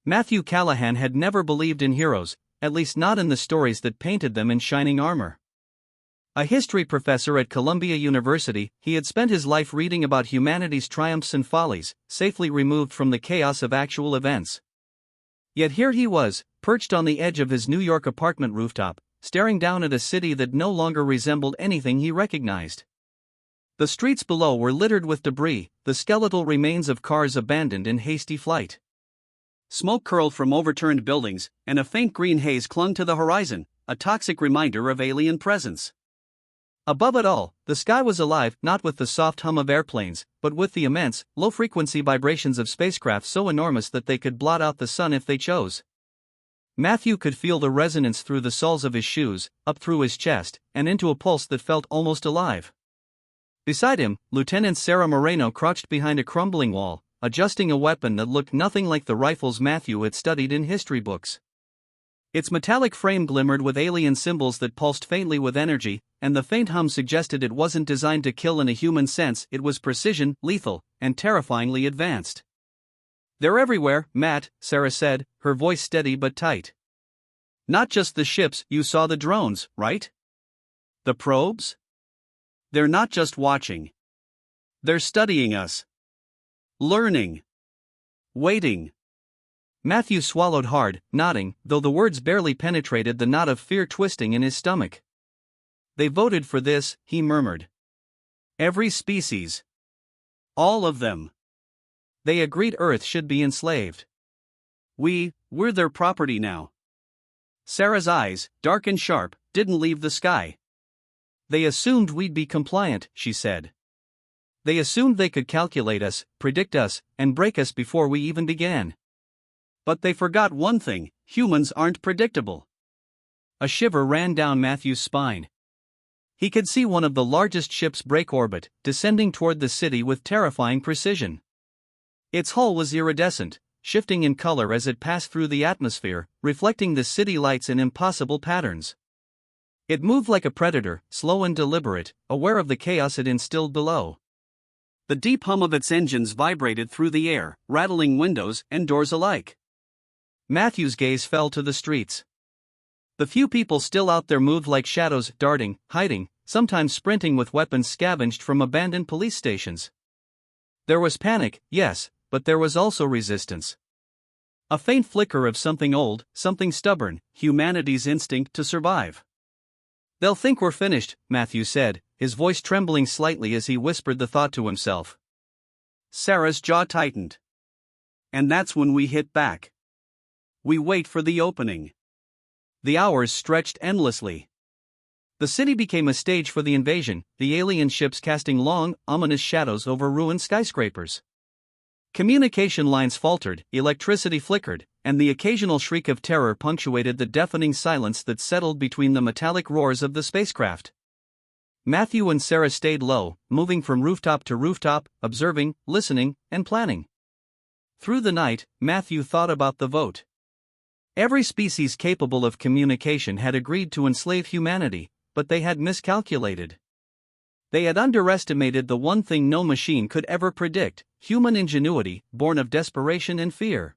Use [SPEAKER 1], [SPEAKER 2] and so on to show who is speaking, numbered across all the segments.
[SPEAKER 1] Matthew Callahan had never believed in heroes, at least not in the stories that painted them in shining armor. A history professor at Columbia University, he had spent his life reading about humanity's triumphs and follies, safely removed from the chaos of actual events. Yet here he was, perched on the edge of his New York apartment rooftop, staring down at a city that no longer resembled anything he recognized. The streets below were littered with debris, the skeletal remains of cars abandoned in hasty flight. Smoke curled from overturned buildings, and a faint green haze clung to the horizon, a toxic reminder of alien presence. Above it all, the sky was alive, not with the soft hum of airplanes, but with the immense, low-frequency vibrations of spacecraft so enormous that they could blot out the sun if they chose. Matthew could feel the resonance through the soles of his shoes, up through his chest, and into a pulse that felt almost alive. Beside him, Lieutenant Sarah Moreno crouched behind a crumbling wall, adjusting a weapon that looked nothing like the rifles Matthew had studied in history books. Its metallic frame glimmered with alien symbols that pulsed faintly with energy, and the faint hum suggested it wasn't designed to kill in a human sense. It was precision, lethal, and terrifyingly advanced. "They're everywhere, Matt," Sarah said, her voice steady but tight. "Not just the ships, you saw the drones, right? The probes? They're not just watching. They're studying us. Learning. Waiting." Matthew swallowed hard, nodding, though the words barely penetrated the knot of fear twisting in his stomach. "They voted for this," he murmured. "Every species. All of them. They agreed Earth should be enslaved. We're their property now." Sarah's eyes, dark and sharp, didn't leave the sky. "They assumed we'd be compliant," she said. "They assumed they could calculate us, predict us, and break us before we even began. But they forgot one thing: humans aren't predictable." A shiver ran down Matthew's spine. He could see one of the largest ships break orbit, descending toward the city with terrifying precision. Its hull was iridescent, shifting in color as it passed through the atmosphere, reflecting the city lights in impossible patterns. It moved like a predator, slow and deliberate, aware of the chaos it instilled below. The deep hum of its engines vibrated through the air, rattling windows and doors alike. Matthew's gaze fell to the streets. The few people still out there moved like shadows, darting, hiding, sometimes sprinting with weapons scavenged from abandoned police stations. There was panic, yes, but there was also resistance. A faint flicker of something old, something stubborn, humanity's instinct to survive. "They'll think we're finished," Matthew said, his voice trembling slightly as he whispered the thought to himself. Sarah's jaw tightened. "And that's when we hit back. We wait for the opening." The hours stretched endlessly. The city became a stage for the invasion, the alien ships casting long, ominous shadows over ruined skyscrapers. Communication lines faltered, electricity flickered, and the occasional shriek of terror punctuated the deafening silence that settled between the metallic roars of the spacecraft. Matthew and Sarah stayed low, moving from rooftop to rooftop, observing, listening, and planning. Through the night, Matthew thought about the vote. Every species capable of communication had agreed to enslave humanity, but they had miscalculated. They had underestimated the one thing no machine could ever predict: human ingenuity, born of desperation and fear.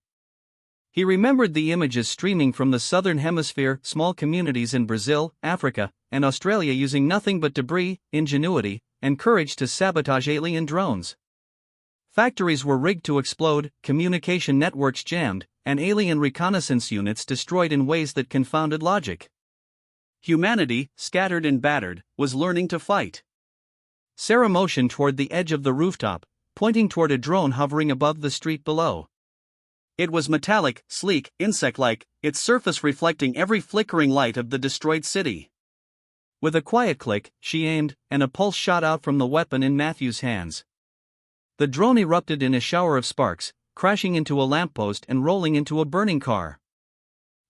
[SPEAKER 1] He remembered the images streaming from the southern hemisphere, small communities in Brazil, Africa, and Australia using nothing but debris, ingenuity, and courage to sabotage alien drones. Factories were rigged to explode, communication networks jammed, and alien reconnaissance units destroyed in ways that confounded logic. Humanity, scattered and battered, was learning to fight. Sarah motioned toward the edge of the rooftop, pointing toward a drone hovering above the street below. It was metallic, sleek, insect-like, its surface reflecting every flickering light of the destroyed city. With a quiet click, she aimed, and a pulse shot out from the weapon in Matthew's hands. The drone erupted in a shower of sparks, crashing into a lamppost and rolling into a burning car.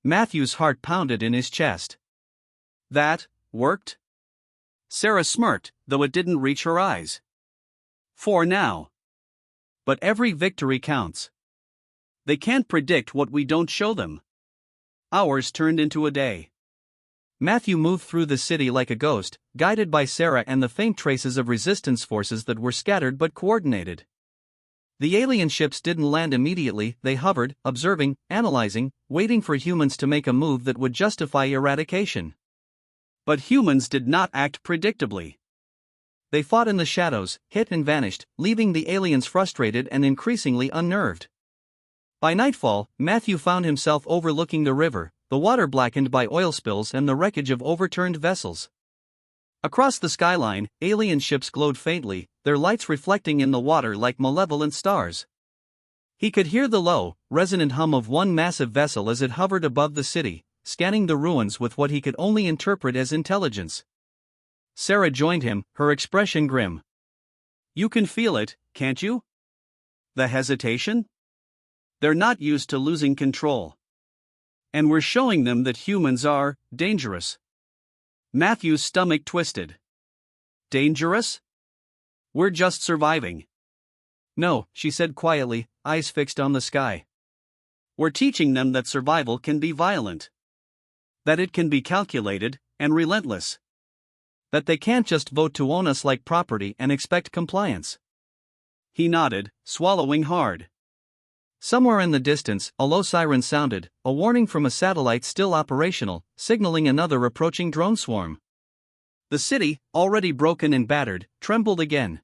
[SPEAKER 1] Matthew's heart pounded in his chest. "That worked?" Sarah smirked, though it didn't reach her eyes. "For now. But every victory counts. They can't predict what we don't show them." Hours turned into a day. Matthew moved through the city like a ghost, guided by Sarah and the faint traces of resistance forces that were scattered but coordinated. The alien ships didn't land immediately, they hovered, observing, analyzing, waiting for humans to make a move that would justify eradication. But humans did not act predictably. They fought in the shadows, hit and vanished, leaving the aliens frustrated and increasingly unnerved. By nightfall, Matthew found himself overlooking the river, the water blackened by oil spills and the wreckage of overturned vessels. Across the skyline, alien ships glowed faintly, their lights reflecting in the water like malevolent stars. He could hear the low, resonant hum of one massive vessel as it hovered above the city, scanning the ruins with what he could only interpret as intelligence. Sarah joined him, her expression grim. "You can feel it, can't you? The hesitation? They're not used to losing control. And we're showing them that humans are dangerous." Matthew's stomach twisted. "Dangerous? We're just surviving." "No," she said quietly, eyes fixed on the sky. "We're teaching them that survival can be violent. That it can be calculated and relentless. That they can't just vote to own us like property and expect compliance." He nodded, swallowing hard. Somewhere in the distance, a low siren sounded, a warning from a satellite still operational, signaling another approaching drone swarm. The city, already broken and battered, trembled again.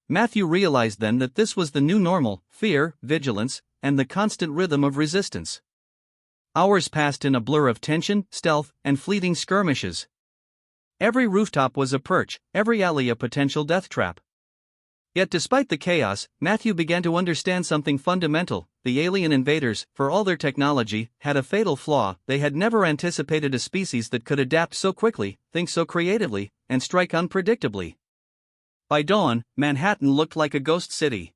[SPEAKER 1] Matthew realized then that this was the new normal: fear, vigilance, and the constant rhythm of resistance. Hours passed in a blur of tension, stealth, and fleeting skirmishes. Every rooftop was a perch, every alley a potential death trap. Yet despite the chaos, Matthew began to understand something fundamental: the alien invaders, for all their technology, had a fatal flaw. They had never anticipated a species that could adapt so quickly, think so creatively, and strike unpredictably. By dawn, Manhattan looked like a ghost city.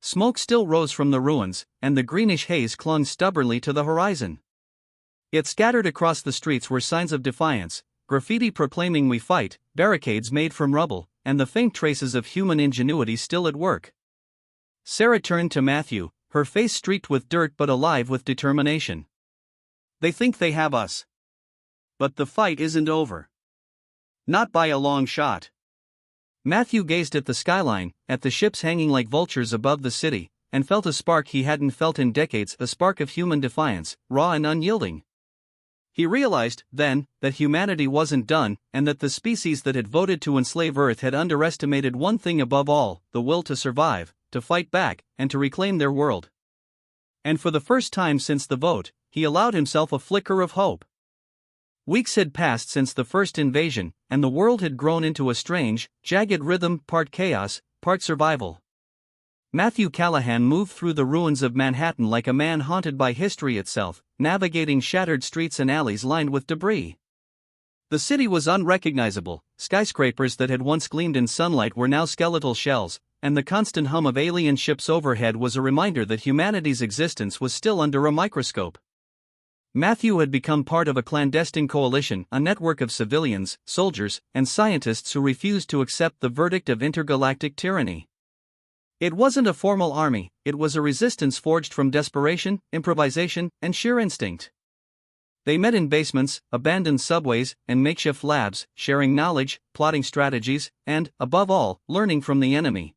[SPEAKER 1] Smoke still rose from the ruins, and the greenish haze clung stubbornly to the horizon. Yet scattered across the streets were signs of defiance: graffiti proclaiming "We fight," barricades made from rubble, and the faint traces of human ingenuity still at work. Sarah turned to Matthew, her face streaked with dirt but alive with determination. "They think they have us. But the fight isn't over. Not by a long shot." Matthew gazed at the skyline, at the ships hanging like vultures above the city, and felt a spark he hadn't felt in decades, a spark of human defiance, raw and unyielding. He realized, then, that humanity wasn't done, and that the species that had voted to enslave Earth had underestimated one thing above all: the will to survive, to fight back, and to reclaim their world. And for the first time since the vote, he allowed himself a flicker of hope. Weeks had passed since the first invasion, and the world had grown into a strange, jagged rhythm, part chaos, part survival. Matthew Callahan moved through the ruins of Manhattan like a man haunted by history itself, navigating shattered streets and alleys lined with debris. The city was unrecognizable: skyscrapers that had once gleamed in sunlight were now skeletal shells, and the constant hum of alien ships overhead was a reminder that humanity's existence was still under a microscope. Matthew had become part of a clandestine coalition, a network of civilians, soldiers, and scientists who refused to accept the verdict of intergalactic tyranny. It wasn't a formal army, it was a resistance forged from desperation, improvisation, and sheer instinct. They met in basements, abandoned subways, and makeshift labs, sharing knowledge, plotting strategies, and, above all, learning from the enemy.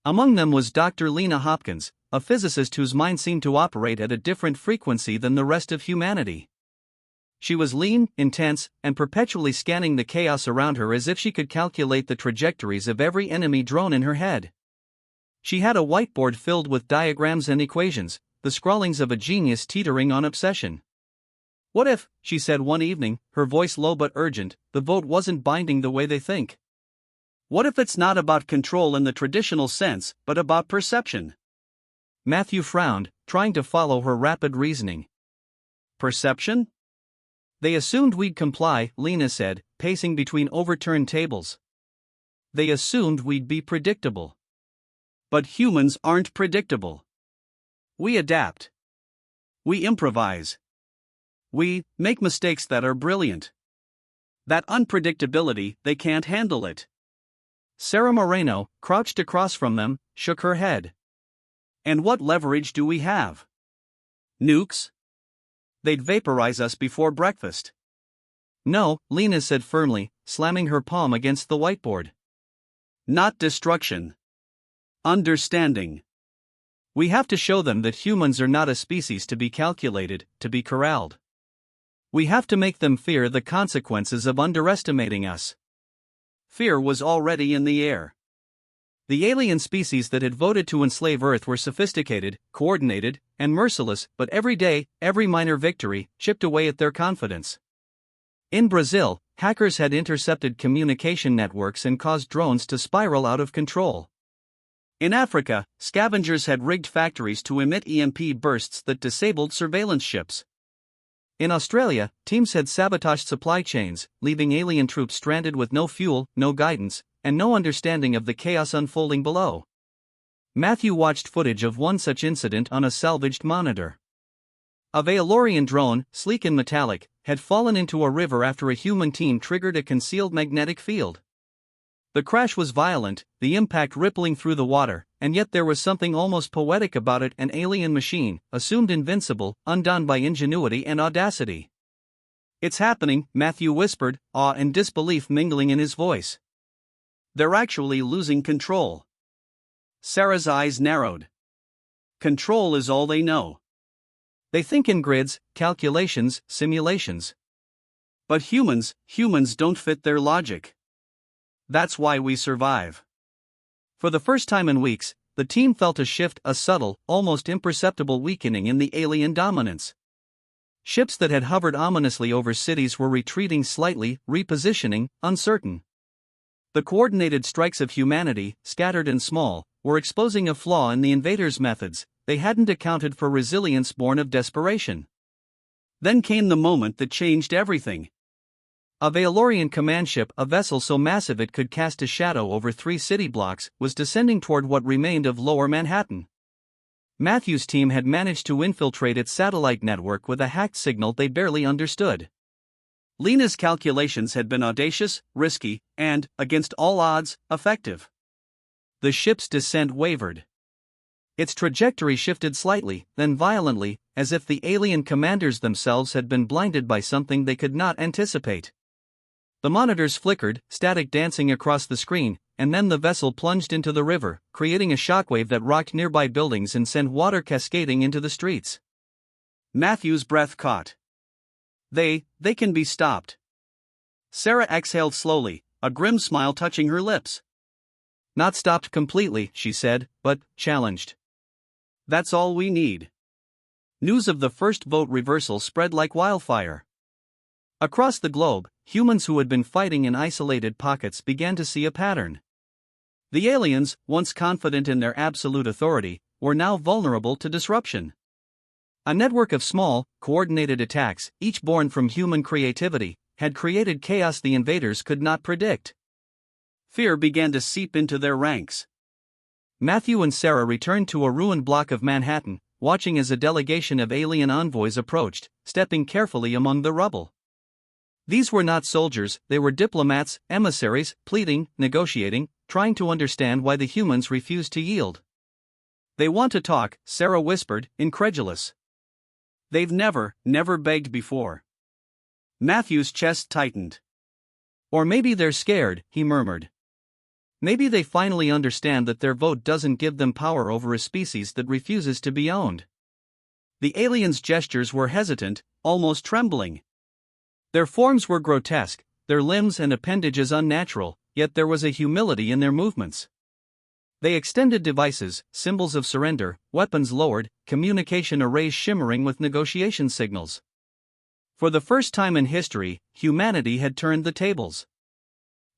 [SPEAKER 1] Among them was Dr. Lena Hopkins, a physicist whose mind seemed to operate at a different frequency than the rest of humanity. She was lean, intense, and perpetually scanning the chaos around her as if she could calculate the trajectories of every enemy drone in her head. She had a whiteboard filled with diagrams and equations, the scrawlings of a genius teetering on obsession. "What if," she said one evening, her voice low but urgent, "the vote wasn't binding the way they think? What if it's not about control in the traditional sense, but about perception?" Matthew frowned, trying to follow her rapid reasoning. "Perception? They assumed we'd comply," Lena said, pacing between overturned tables. "They assumed we'd be predictable. But humans aren't predictable. We adapt. We improvise. We make mistakes that are brilliant. That unpredictability, they can't handle it." Sarah Moreno, crouched across from them, shook her head. "And what leverage do we have? Nukes? They'd vaporize us before breakfast." "No," Lena said firmly, slamming her palm against the whiteboard. "Not destruction.
[SPEAKER 2] Understanding.
[SPEAKER 1] We have to show them that humans are not a species to be calculated, to be corralled. We have to make them fear the consequences of underestimating us.
[SPEAKER 2] Fear was already in the air.
[SPEAKER 1] The alien species that had voted to enslave Earth were sophisticated, coordinated, and merciless, but every day, every minor victory, chipped away at their confidence. In Brazil, hackers had intercepted communication networks and caused drones to spiral out of control.
[SPEAKER 2] In Africa, scavengers had rigged factories to emit EMP bursts that disabled surveillance ships.
[SPEAKER 1] In Australia, teams had sabotaged supply chains, leaving alien troops stranded with no fuel, no guidance, and no understanding of the chaos unfolding below. Matthew watched footage of one such incident on a salvaged monitor. A Valorian drone, sleek and metallic, had fallen into a river after a human team triggered a concealed magnetic field. The crash was violent, the impact rippling through the water, and yet there was something almost poetic about it, an alien machine, assumed invincible, undone by ingenuity and audacity. "It's happening," Matthew whispered, awe and disbelief mingling in his voice.
[SPEAKER 2] "They're actually losing control." Sarah's eyes narrowed. Control is all they know.
[SPEAKER 1] They think in grids, calculations, simulations.
[SPEAKER 2] But humans don't fit their logic. That's why we survive.
[SPEAKER 1] For the first time in weeks, the team felt a shift, a subtle, almost imperceptible weakening in the alien dominance. Ships that had hovered ominously over cities were retreating slightly, repositioning, uncertain. The coordinated strikes of humanity, scattered and small, were exposing a flaw in the invaders' methods. They hadn't accounted for resilience born of desperation.
[SPEAKER 2] Then came the moment that changed everything.
[SPEAKER 1] A Valorian command ship, a vessel so massive it could cast a shadow over 3 city blocks, was descending toward what remained of Lower Manhattan. Matthew's team had managed to infiltrate its satellite network with a hacked signal they barely understood.
[SPEAKER 2] Lena's calculations had been audacious, risky, and, against all odds, effective.
[SPEAKER 1] The ship's descent wavered. Its trajectory shifted slightly, then violently, as if the alien commanders themselves had been blinded by something they could not anticipate. The monitors flickered, static dancing across the screen, and then the vessel plunged into the river, creating a shockwave that rocked nearby buildings and sent water cascading into the streets.
[SPEAKER 2] Matthew's breath caught. They can be stopped. Sarah exhaled slowly, a grim smile touching her lips.
[SPEAKER 1] "Not stopped completely," she said, "but challenged."
[SPEAKER 2] "That's all we need." News of the first vote reversal spread like wildfire.
[SPEAKER 1] Across the globe, humans who had been fighting in isolated pockets began to see a pattern. The aliens, once confident in their absolute authority, were now vulnerable to disruption. A network of small, coordinated attacks, each born from human creativity, had created chaos the invaders could not predict.
[SPEAKER 2] Fear began to seep into their ranks.
[SPEAKER 1] Matthew and Sarah returned to a ruined block of Manhattan, watching as a delegation of alien envoys approached, stepping carefully among the rubble. These were not soldiers, they were diplomats, emissaries, pleading, negotiating, trying to understand why the humans refused to yield.
[SPEAKER 2] "They want to talk," Sarah whispered, incredulous. "They've never begged before." Matthew's chest tightened.
[SPEAKER 1] "Or maybe they're scared," he murmured. "Maybe they finally understand that their vote doesn't give them power over a species that refuses to be owned." The aliens' gestures were hesitant, almost trembling. Their forms were grotesque, their limbs and appendages unnatural, yet there was a humility in their movements. They extended devices, symbols of surrender, weapons lowered, communication arrays shimmering with negotiation signals. For the first time in history, humanity had turned the tables.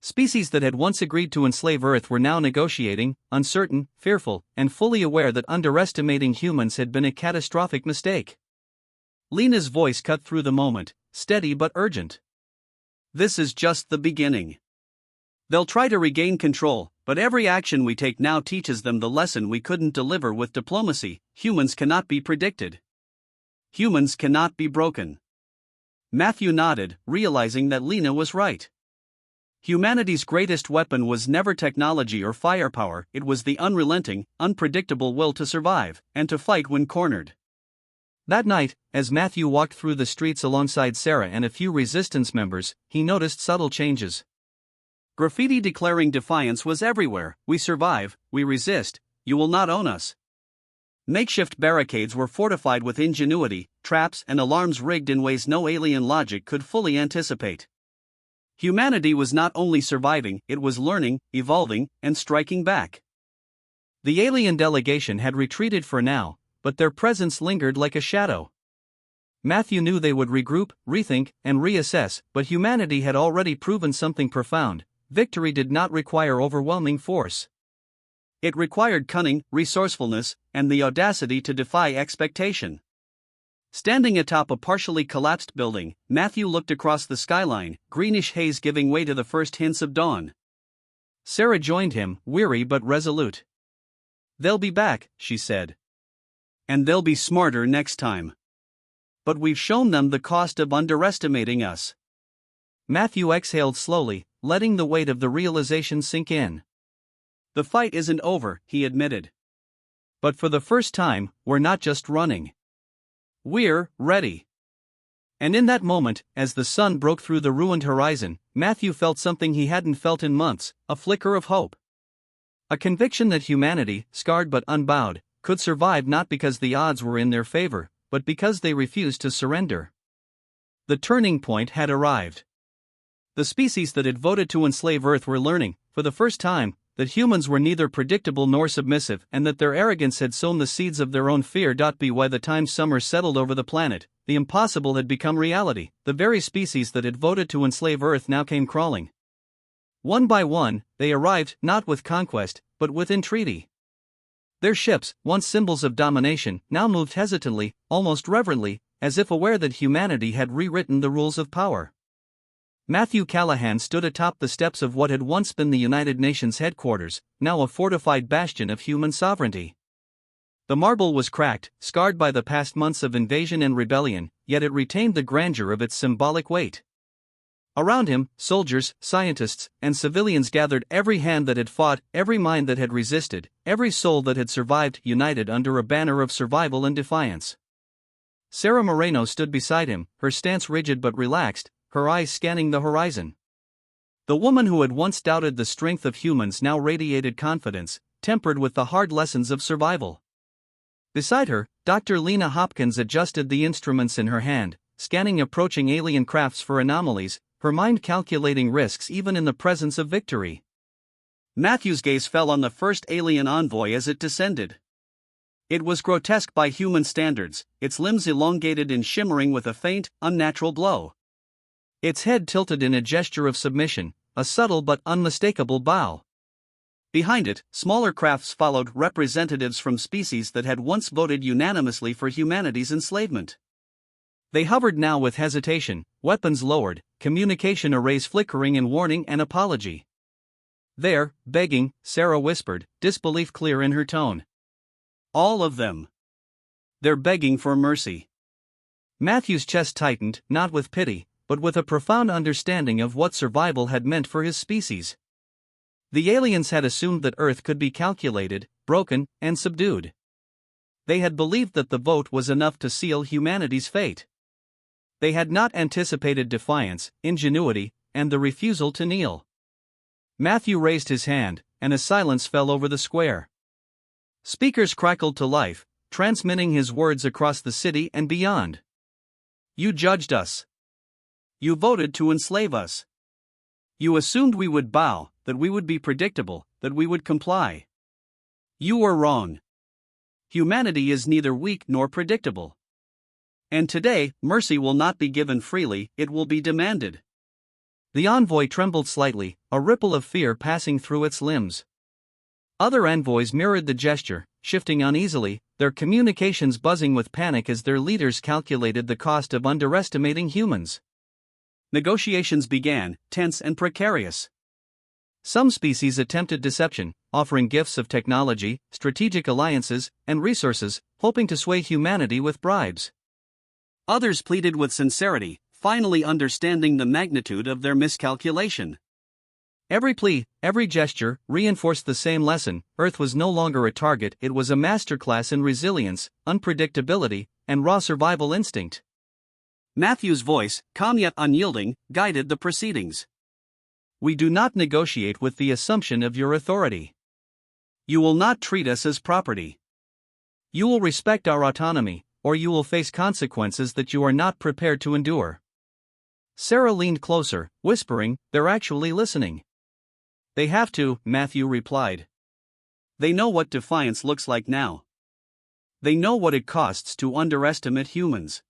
[SPEAKER 1] Species that had once agreed to enslave Earth were now negotiating, uncertain, fearful, and fully aware that underestimating humans had been a catastrophic mistake. Lena's voice cut through the moment, steady but urgent.
[SPEAKER 2] "This is just the beginning. They'll try to regain control, but every action we take now teaches them the lesson we couldn't deliver with diplomacy: humans cannot be predicted. Humans cannot be broken." Matthew nodded, realizing that Lena was right. Humanity's greatest weapon was never technology or firepower, it was the unrelenting, unpredictable will to survive, and to fight when cornered.
[SPEAKER 1] That night, as Matthew walked through the streets alongside Sarah and a few resistance members, he noticed subtle changes.
[SPEAKER 2] Graffiti declaring defiance was everywhere: "We survive, we resist, you will not own us. Makeshift barricades were fortified with ingenuity, traps and alarms rigged in ways no alien logic could fully anticipate. Humanity was not only surviving, it was learning, evolving, and striking back.
[SPEAKER 1] The alien delegation had retreated for now, but their presence lingered like a shadow. Matthew knew they would regroup, rethink, and reassess, but humanity had already proven something profound: victory did not require overwhelming force.
[SPEAKER 2] It required cunning, resourcefulness, and the audacity to defy expectation. Standing atop a partially collapsed building, Matthew looked across the skyline, greenish haze giving way to the first hints of dawn.
[SPEAKER 1] Sarah joined him, weary but resolute.
[SPEAKER 2] "They'll be back," she said. "And they'll be smarter next time. But we've shown them the cost of underestimating us."
[SPEAKER 1] Matthew exhaled slowly, letting the weight of the realization sink in.
[SPEAKER 2] "The fight isn't over," he admitted.
[SPEAKER 1] "But for the first time, we're not just running. We're ready." And in that moment, as the sun broke through the ruined horizon, Matthew felt something he hadn't felt in months: a flicker of hope. A conviction that humanity, scarred but unbowed, could survive not because the odds were in their favor, but because they refused to surrender. The turning point had arrived. The species that had voted to enslave Earth were learning, for the first time, that humans were neither predictable nor submissive, and that their arrogance had sown the seeds of their own fear. By the time summer settled over the planet, the impossible had become reality. The very species that had voted to enslave Earth now came crawling. One by one, they arrived, not with conquest, but with entreaty. Their ships, once symbols of domination, now moved hesitantly, almost reverently, as if aware that humanity had rewritten the rules of power. Matthew Callahan stood atop the steps of what had once been the United Nations headquarters, now a fortified bastion of human sovereignty. The marble was cracked, scarred by the past months of invasion and rebellion, yet it retained the grandeur of its symbolic weight. Around him, soldiers, scientists, and civilians gathered, every hand that had fought, every mind that had resisted, every soul that had survived, united under a banner of survival and defiance. Sarah Moreno stood beside him, her stance rigid but relaxed, her eyes scanning the horizon. The woman who had once doubted the strength of humans now radiated confidence, tempered with the hard lessons of survival. Beside her, Dr. Lena Hopkins adjusted the instruments in her hand, scanning approaching alien crafts for anomalies, her mind calculating risks even in the presence of victory.
[SPEAKER 2] Matthew's gaze fell on the first alien envoy as it descended. It was grotesque by human standards, its limbs elongated and shimmering with a faint, unnatural glow.
[SPEAKER 1] Its head tilted in a gesture of submission, a subtle but unmistakable bow.
[SPEAKER 2] Behind it, smaller crafts followed, representatives from species that had once voted unanimously for humanity's enslavement.
[SPEAKER 1] They hovered now with hesitation, weapons lowered, communication arrays flickering in warning and apology.
[SPEAKER 2] "They're begging," Sarah whispered, disbelief clear in her tone. "All of them. They're begging for mercy."
[SPEAKER 1] Matthew's chest tightened, not with pity, but with a profound understanding of what survival had meant for his species. The aliens had assumed that Earth could be calculated, broken, and subdued. They had believed that the vote was enough to seal humanity's fate. They had not anticipated defiance, ingenuity, and the refusal to kneel. Matthew raised his hand, and a silence fell over the square. Speakers crackled to life, transmitting his words across the city and beyond.
[SPEAKER 2] "You judged us. You voted to enslave us. You assumed we would bow, that we would be predictable, that we would comply. You were wrong. Humanity is neither weak nor predictable. And today, mercy will not be given freely, it will be demanded."
[SPEAKER 1] The envoy trembled slightly, a ripple of fear passing through its limbs. Other envoys mirrored the gesture, shifting uneasily, their communications buzzing with panic as their leaders calculated the cost of underestimating humans.
[SPEAKER 2] Negotiations began, tense and precarious.
[SPEAKER 1] Some species attempted deception, offering gifts of technology, strategic alliances, and resources, hoping to sway humanity with bribes.
[SPEAKER 2] Others pleaded with sincerity, finally understanding the magnitude of their miscalculation.
[SPEAKER 1] Every plea, every gesture, reinforced the same lesson: Earth was no longer a target, it was a masterclass in resilience, unpredictability, and raw survival instinct.
[SPEAKER 2] Matthew's voice, calm yet unyielding, guided the proceedings.
[SPEAKER 1] "We do not negotiate with the assumption of your authority.
[SPEAKER 2] You will not treat us as property.
[SPEAKER 1] You will respect our autonomy, or you will face consequences that you are not prepared to endure. Sarah leaned closer, whispering, "They're actually listening."
[SPEAKER 2] They have to, Matthew replied. They know what defiance looks like now. They know what it costs to underestimate humans.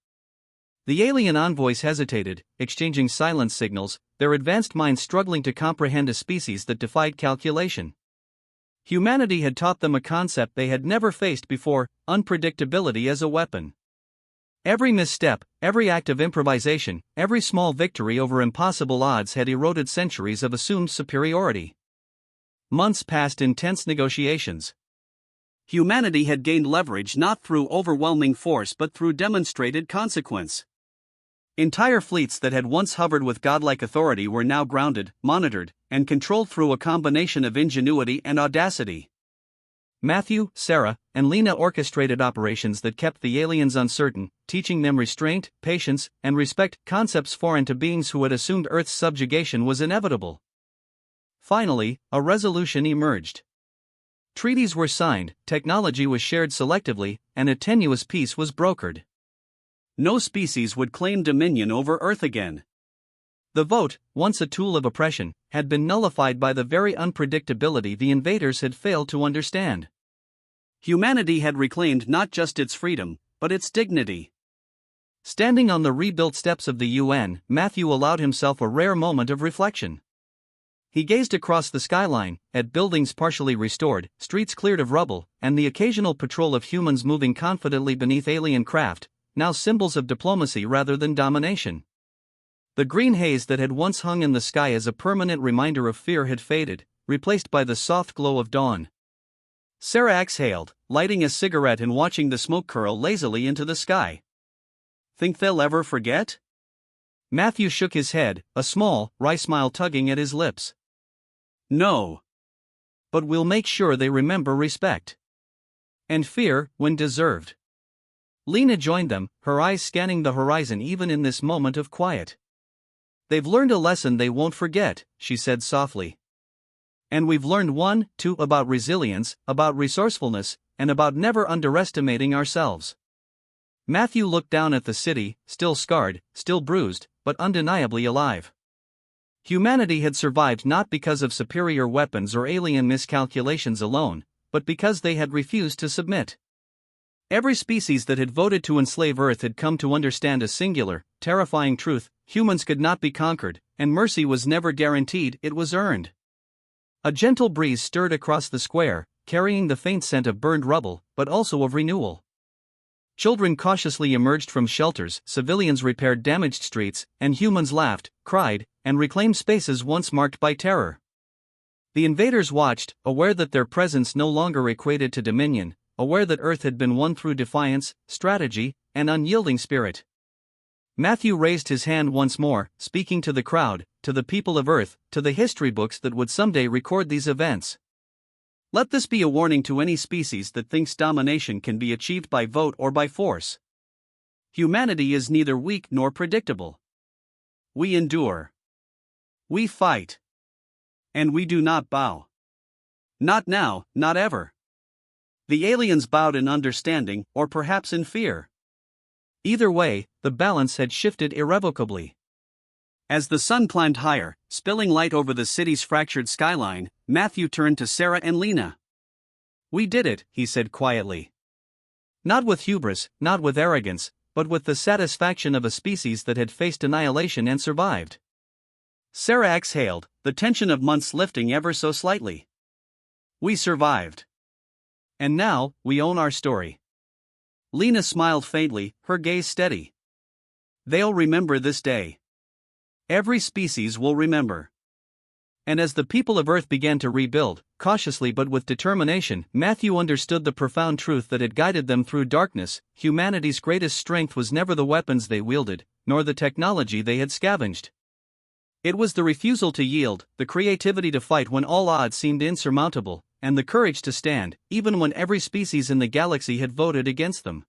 [SPEAKER 1] The alien envoys hesitated, exchanging silent signals, their advanced minds struggling to comprehend a species that defied calculation. Humanity had taught them a concept they had never faced before: unpredictability as a weapon. Every misstep, every act of improvisation, every small victory over impossible odds had eroded centuries of assumed superiority. Months passed in tense negotiations.
[SPEAKER 2] Humanity had gained leverage not through overwhelming force but through demonstrated consequence. Entire fleets that had once hovered with godlike authority were now grounded, monitored, and controlled through a combination of ingenuity and audacity.
[SPEAKER 1] Matthew, Sarah, and Lena orchestrated operations that kept the aliens uncertain, teaching them restraint, patience, and respect, concepts foreign to beings who had assumed Earth's subjugation was inevitable. Finally, a resolution emerged. Treaties were signed, technology was shared selectively, and a tenuous peace was brokered.
[SPEAKER 2] No species would claim dominion over Earth again.
[SPEAKER 1] The vote, once a tool of oppression, had been nullified by the very unpredictability the invaders had failed to understand.
[SPEAKER 2] Humanity had reclaimed not just its freedom, but its dignity.
[SPEAKER 1] Standing on the rebuilt steps of the UN, Matthew allowed himself a rare moment of reflection. He gazed across the skyline, at buildings partially restored, streets cleared of rubble, and the occasional patrol of humans moving confidently beneath alien craft, now symbols of diplomacy rather than domination. The green haze that had once hung in the sky as a permanent reminder of fear had faded, replaced by the soft glow of dawn. Sarah exhaled, lighting a cigarette and watching the smoke curl lazily into the sky.
[SPEAKER 2] Think they'll ever forget?
[SPEAKER 1] Matthew shook his head, a small, wry smile tugging at his lips.
[SPEAKER 2] No.
[SPEAKER 1] But we'll make sure they remember respect. And fear, when deserved. Lena joined them, her eyes scanning the horizon even in this moment of quiet. They've learned a lesson they won't forget, she said softly. And we've learned one, too, about resilience, about resourcefulness, and about never underestimating ourselves. Matthew looked down at the city, still scarred, still bruised, but undeniably alive. Humanity had survived not because of superior weapons or alien miscalculations alone, but because they had refused to submit. Every species that had voted to enslave Earth had come to understand a singular, terrifying truth: humans could not be conquered, and mercy was never guaranteed, it was earned. A gentle breeze stirred across the square, carrying the faint scent of burned rubble, but also of renewal. Children cautiously emerged from shelters, civilians repaired damaged streets, and humans laughed, cried, and reclaimed spaces once marked by terror. The invaders watched, aware that their presence no longer equated to dominion, aware that Earth had been won through defiance, strategy, and unyielding spirit. Matthew raised his hand once more, speaking to the crowd, to the people of Earth, to the history books that would someday record these events. Let this be a warning to any species that thinks domination can be achieved by vote or by force. Humanity is neither weak nor predictable. We endure. We fight. And we do not bow. Not now, not ever. The aliens bowed in understanding, or perhaps in fear. Either way, the balance had shifted irrevocably. As the sun climbed higher, spilling light over the city's fractured skyline, Matthew turned to Sarah and Lena. "We did it," he said quietly. Not with hubris, not with arrogance, but with the satisfaction of a species that had faced annihilation and survived. Sarah exhaled, the tension of months lifting ever so slightly. "We survived. And now, we own our story." Lena smiled faintly, her gaze steady. "They'll remember this day. Every species will remember." And as the people of Earth began to rebuild, cautiously but with determination, Matthew understood the profound truth that had guided them through darkness: humanity's greatest strength was never the weapons they wielded, nor the technology they had scavenged. It was the refusal to yield, the creativity to fight when all odds seemed insurmountable, and the courage to stand, even when every species in the galaxy had voted against them.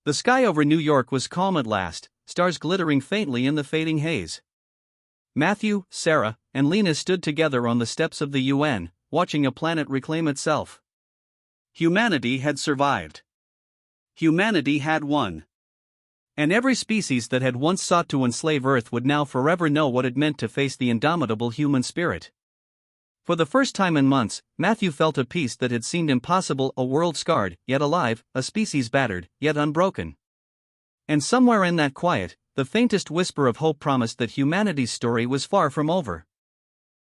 [SPEAKER 1] The sky over New York was calm at last, stars glittering faintly in the fading haze. Matthew, Sarah, and Lena stood together on the steps of the UN, watching a planet reclaim itself.
[SPEAKER 2] Humanity had survived. Humanity had won.
[SPEAKER 1] And every species that had once sought to enslave Earth would now forever know what it meant to face the indomitable human spirit. For the first time in months, Matthew felt a peace that had seemed impossible, a world scarred, yet alive, a species battered, yet unbroken. And somewhere in that quiet, the faintest whisper of hope promised that humanity's story was far from over.